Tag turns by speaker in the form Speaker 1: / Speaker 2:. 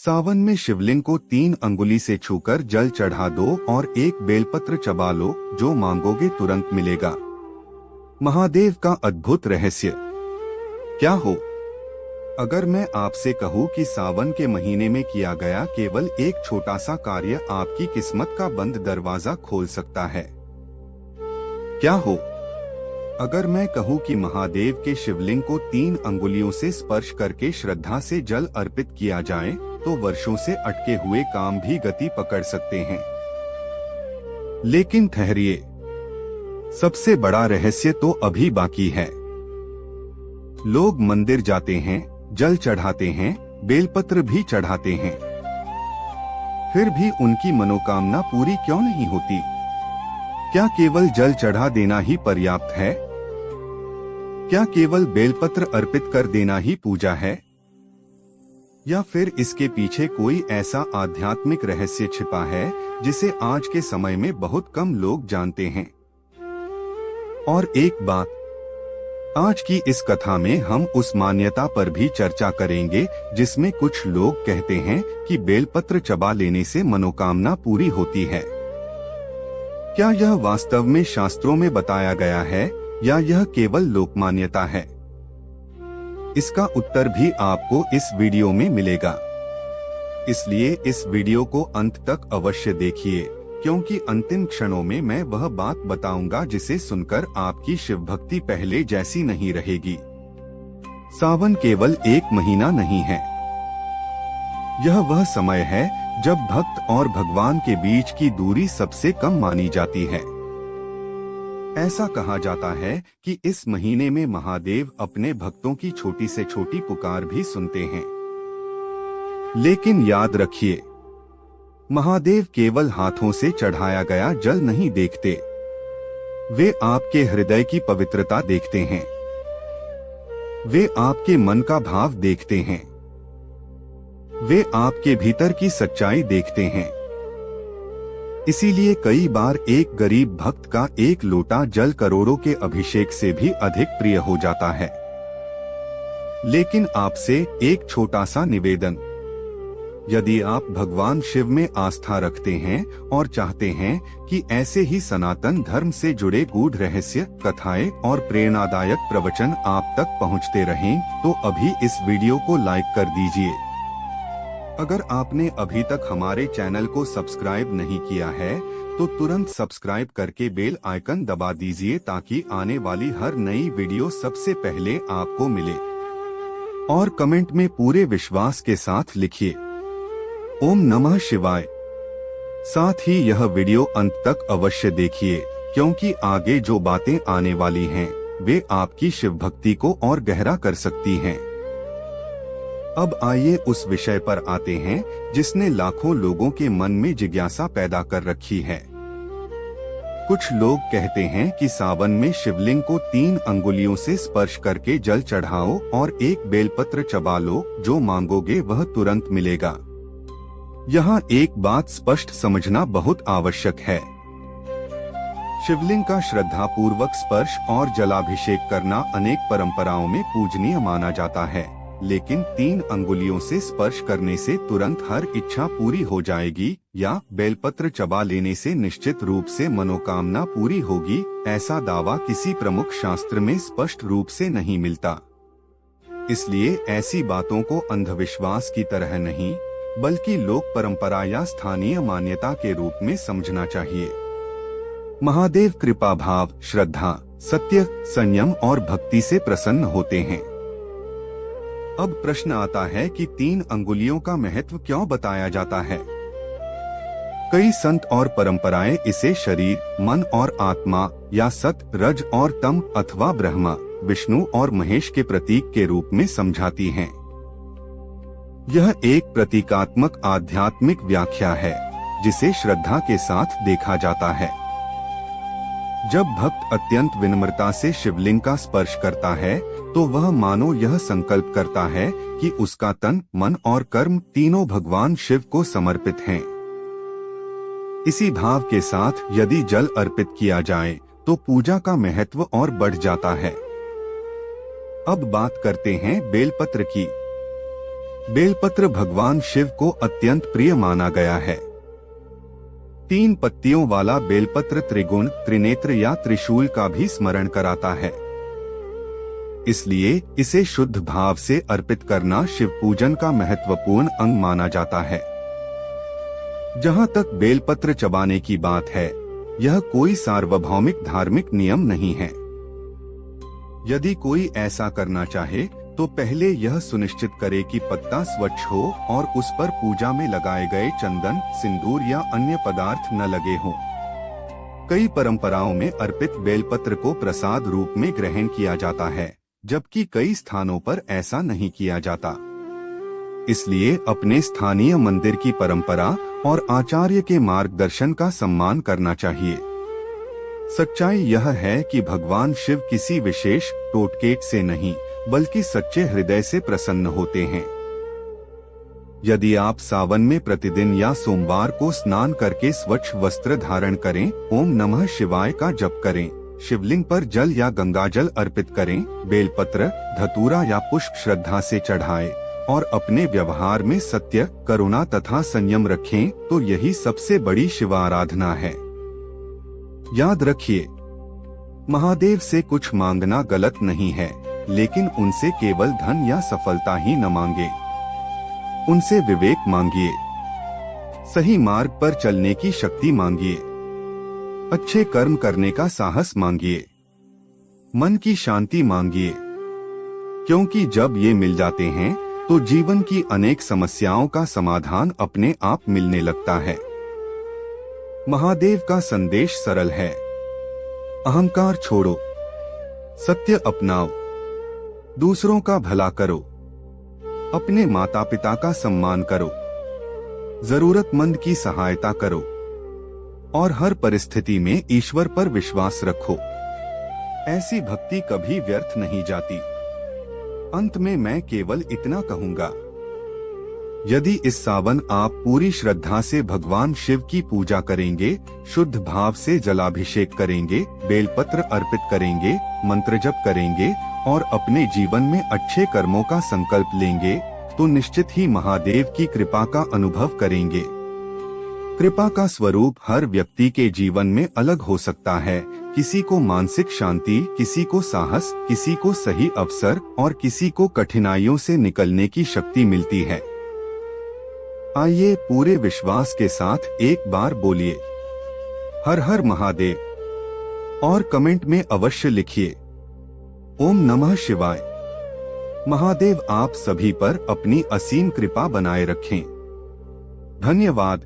Speaker 1: सावन में शिवलिंग को 3 अंगुली से छूकर जल चढ़ा दो और एक बेलपत्र चबा लो, जो मांगोगे तुरंत मिलेगा। महादेव का अद्भुत रहस्य क्या हो? अगर मैं आपसे कहूँ कि सावन के महीने में किया गया केवल एक छोटा सा कार्य आपकी किस्मत का बंद दरवाजा खोल सकता है, क्या हो? अगर मैं कहूँ कि महादेव के शिवलिंग को 3 अंगुलियों से स्पर्श करके श्रद्धा से जल अर्पित किया जाए, तो वर्षों से अटके हुए काम भी गति पकड़ सकते हैं। लेकिन ठहरिए, सबसे बड़ा रहस्य तो अभी बाकी है। लोग मंदिर जाते हैं, जल चढ़ाते हैं, बेलपत्र भी चढ़ाते हैं, फिर भी उनकी मनोकामना पूरी क्यों नहीं होती? क्या केवल जल चढ़ा देना ही पर्याप्त है? क्या केवल बेलपत्र अर्पित कर देना ही पूजा है? या फिर इसके पीछे कोई ऐसा आध्यात्मिक रहस्य छिपा है जिसे आज के समय में बहुत कम लोग जानते हैं? और एक बात, आज की इस कथा में हम उस मान्यता पर भी चर्चा करेंगे जिसमें कुछ लोग कहते हैं कि बेलपत्र चबा लेने से मनोकामना पूरी होती है। क्या यह वास्तव में शास्त्रों में बताया गया है या यह केवल लोकमान्यता है? इसका उत्तर भी आपको इस वीडियो में मिलेगा, इसलिए इस वीडियो को अंत तक अवश्य देखिए, क्योंकि अंतिम क्षणों में मैं वह बात बताऊंगा जिसे सुनकर आपकी शिव भक्ति पहले जैसी नहीं रहेगी। सावन केवल एक महीना नहीं है, यह वह समय है जब भक्त और भगवान के बीच की दूरी सबसे कम मानी जाती है। ऐसा कहा जाता है कि इस महीने में महादेव अपने भक्तों की छोटी से छोटी पुकार भी सुनते हैं। लेकिन याद रखिए, महादेव केवल हाथों से चढ़ाया गया जल नहीं देखते, वे आपके हृदय की पवित्रता देखते हैं, वे आपके मन का भाव देखते हैं, वे आपके भीतर की सच्चाई देखते हैं। इसीलिए कई बार एक गरीब भक्त का एक लोटा जल करोड़ों के अभिषेक से भी अधिक प्रिय हो जाता है। लेकिन आपसे एक छोटा सा निवेदन, यदि आप भगवान शिव में आस्था रखते हैं और चाहते हैं कि ऐसे ही सनातन धर्म से जुड़े गूढ़ रहस्य, कथाएं और प्रेरणादायक प्रवचन आप तक पहुंचते रहें, तो अभी इस वीडियो को लाइक कर दीजिए। अगर आपने अभी तक हमारे चैनल को सब्सक्राइब नहीं किया है, तो तुरंत सब्सक्राइब करके बेल आइकन दबा दीजिए ताकि आने वाली हर नई वीडियो सबसे पहले आपको मिले। और कमेंट में पूरे विश्वास के साथ लिखिए ओम नमः शिवाय। साथ ही यह वीडियो अंत तक अवश्य देखिए, क्योंकि आगे जो बातें आने वाली हैं, वे आपकी शिव भक्ति को और गहरा कर सकती हैं। अब आइए उस विषय पर आते हैं जिसने लाखों लोगों के मन में जिज्ञासा पैदा कर रखी है। कुछ लोग कहते हैं कि सावन में शिवलिंग को 3 अंगुलियों से स्पर्श करके जल चढ़ाओ और एक बेलपत्र चबा लो, जो मांगोगे वह तुरंत मिलेगा। यहाँ एक बात स्पष्ट समझना बहुत आवश्यक है। शिवलिंग का श्रद्धा पूर्वक स्पर्श और जलाभिषेक करना अनेक परंपराओं में पूजनीय माना जाता है, लेकिन 3 अंगुलियों से स्पर्श करने से तुरंत हर इच्छा पूरी हो जाएगी या बेलपत्र चबा लेने से निश्चित रूप से मनोकामना पूरी होगी, ऐसा दावा किसी प्रमुख शास्त्र में स्पष्ट रूप से नहीं मिलता। इसलिए ऐसी बातों को अंधविश्वास की तरह नहीं, बल्कि लोक परंपरा या स्थानीय मान्यता के रूप में समझना चाहिए। महादेव कृपा भाव, श्रद्धा, सत्य, संयम और भक्ति से प्रसन्न होते हैं। अब प्रश्न आता है कि 3 अंगुलियों का महत्व क्यों बताया जाता है? कई संत और परंपराएं इसे शरीर, मन और आत्मा या सत, रज और तम अथवा ब्रह्मा, विष्णु और महेश के प्रतीक के रूप में समझाती हैं। यह एक प्रतीकात्मक आध्यात्मिक व्याख्या है जिसे श्रद्धा के साथ देखा जाता है। जब भक्त अत्यंत विनम्रता से शिवलिंग का स्पर्श करता है, तो वह मानो यह संकल्प करता है कि उसका तन, मन और कर्म तीनों भगवान शिव को समर्पित हैं। इसी भाव के साथ यदि जल अर्पित किया जाए, तो पूजा का महत्व और बढ़ जाता है। अब बात करते हैं बेलपत्र की। बेलपत्र भगवान शिव को अत्यंत प्रिय माना गया है। 3 पत्तियों वाला बेलपत्र त्रिगुण, त्रिनेत्र या त्रिशूल का भी स्मरण कराता है। इसलिए इसे शुद्ध भाव से अर्पित करना शिव पूजन का महत्वपूर्ण अंग माना जाता है। जहां तक बेलपत्र चबाने की बात है, यह कोई सार्वभौमिक धार्मिक नियम नहीं है। यदि कोई ऐसा करना चाहे तो पहले यह सुनिश्चित करे कि पत्ता स्वच्छ हो और उस पर पूजा में लगाए गए चंदन, सिंदूर या अन्य पदार्थ न लगे हों। कई परंपराओं में अर्पित बेलपत्र को प्रसाद रूप में ग्रहण किया जाता है, जबकि कई स्थानों पर ऐसा नहीं किया जाता। इसलिए अपने स्थानीय मंदिर की परंपरा और आचार्य के मार्गदर्शन का सम्मान करना चाहिए। सच्चाई यह है कि भगवान शिव किसी विशेष टोटके से नहीं, बल्कि सच्चे हृदय से प्रसन्न होते हैं। यदि आप सावन में प्रतिदिन या सोमवार को स्नान करके स्वच्छ वस्त्र धारण करें, ओम नमः शिवाय का जप करें, शिवलिंग पर जल या गंगाजल अर्पित करें, बेलपत्र, धतूरा या पुष्प श्रद्धा से चढ़ाएं और अपने व्यवहार में सत्य, करुणा तथा संयम रखें, तो यही सबसे बड़ी शिव आराधना है। याद रखिए, महादेव से कुछ मांगना गलत नहीं है, लेकिन उनसे केवल धन या सफलता ही न मांगे। उनसे विवेक मांगिए, सही मार्ग पर चलने की शक्ति मांगिए, अच्छे कर्म करने का साहस मांगिए, मन की शांति मांगिए, क्योंकि जब ये मिल जाते हैं तो जीवन की अनेक समस्याओं का समाधान अपने आप मिलने लगता है। महादेव का संदेश सरल है, अहंकार छोड़ो, सत्य अपनाओ, दूसरों का भला करो, अपने माता पिता का सम्मान करो, जरूरतमंद की सहायता करो और हर परिस्थिति में ईश्वर पर विश्वास रखो। ऐसी भक्ति कभी व्यर्थ नहीं जाती। अंत में मैं केवल इतना कहूंगा, यदि इस सावन आप पूरी श्रद्धा से भगवान शिव की पूजा करेंगे, शुद्ध भाव से जलाभिषेक करेंगे, बेलपत्र अर्पित करेंगे, मंत्र जप करेंगे और अपने जीवन में अच्छे कर्मों का संकल्प लेंगे, तो निश्चित ही महादेव की कृपा का अनुभव करेंगे। कृपा का स्वरूप हर व्यक्ति के जीवन में अलग हो सकता है। किसी को मानसिक शांति, किसी को साहस, किसी को सही अवसर और किसी को कठिनाइयों से निकलने की शक्ति मिलती है। आइए पूरे विश्वास के साथ एक बार बोलिए, हर हर महादेव, और कमेंट में अवश्य लिखिए, ओम नमः शिवाय। महादेव आप सभी पर अपनी असीम कृपा बनाए रखें। धन्यवाद।